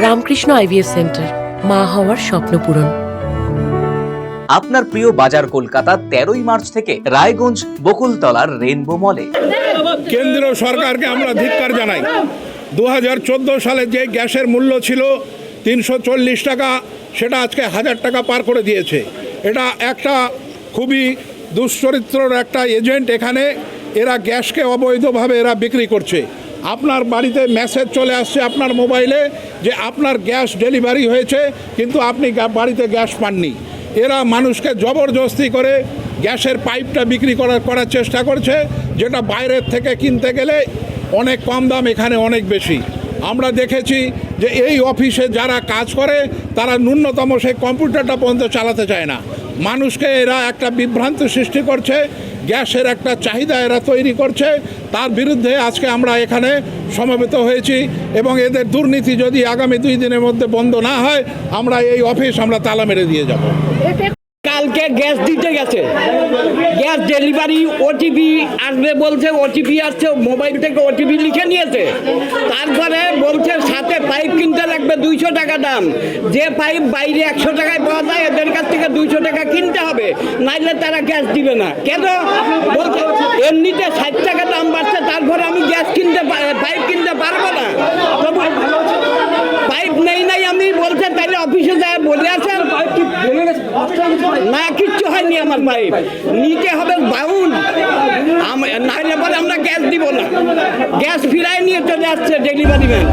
Ramakrishna IVF centre, মা হওয়ার স্বপ্ন পূরণ। আপনার প্রিয় বাজার কলকাতা 13ই মার্চ থেকে রায়গঞ্জ বকুলতলার রেনবো মলে। কেন্দ্রীয় সরকারকে আমরা ধিক্কার জানাই। 2014 সালে যে গ্যাসের মূল্য ছিল 340 টাকা, সেটা আজকে 1000 টাকা পার করে দিয়েছে। এটা একটা খুবই দুশ্চরিত্রর একটা এজেন্ট। এখানে এরা গ্যাসকে অবৈধভাবে এরা বিক্রি করছে। আপনার বাড়িতে মেসেজ চলে আসছে আপনার মোবাইলে যে আপনার গ্যাস ডেলিভারি হয়েছে, কিন্তু আপনি বাড়িতে গ্যাস পাননি। এরা মানুষকে জবরদস্তি করে গ্যাসের পাইপটা বিক্রি করার চেষ্টা করছে, যেটা বাইরের থেকে কিনতে গেলে অনেক কম দাম, এখানে অনেক বেশি। আমরা দেখেছি যে এই অফিসে যারা কাজ করে তারা ন্যূনতম সেই কম্পিউটারটা পর্যন্ত চালাতে চায় না। মানুষকে এরা একটা বিভ্রান্তি সৃষ্টি করছে, গ্যাসের একটা চাহিদা এরা তৈরি করছে। তার বিরুদ্ধে আজকে আমরা এখানে সমবেত হয়েছি এবং এদের দুর্নীতি যদি আগামী 2 দিনের মধ্যে বন্ধ না হয়, আমরা এই অফিস আমরা তালা মেরে দিয়ে যাব। কালকে গ্যাস দিতে গেছে, গ্যাস ডেলিভারি ওটিপি আসবে বলছে, ওটিপি আসছে, মোবাইল থেকে ওটিপি লিখে নিয়েছে। তারপরে বলছে সাথে পাইপ কিনতে লাগবে 200 টাকা দাম। যে পাইপ বাইরে 100 টাকায় পাওয়া যায়, এদের কাছ থেকে 200 টাকা কিনতে হবে, নাইলে তারা গ্যাস দিবে না। কেন বলছে এমনিতে 60 টাকা দাম বাড়ছে, তারপরে আমি গ্যাস পাইপ কিনতে পারবো না। পাইপ নেই আমি বলছে, তাইলে অফিসে যায় বলে আসেন। না, কিচ্ছু হয়নি, আমার পাইপ নিতে হবে বাউন্ড, নাহলে পরে আমরা গ্যাস দিব না। গ্যাস ফিরাই নিয়ে চলে আসছে ডেলিভারি ম্যান।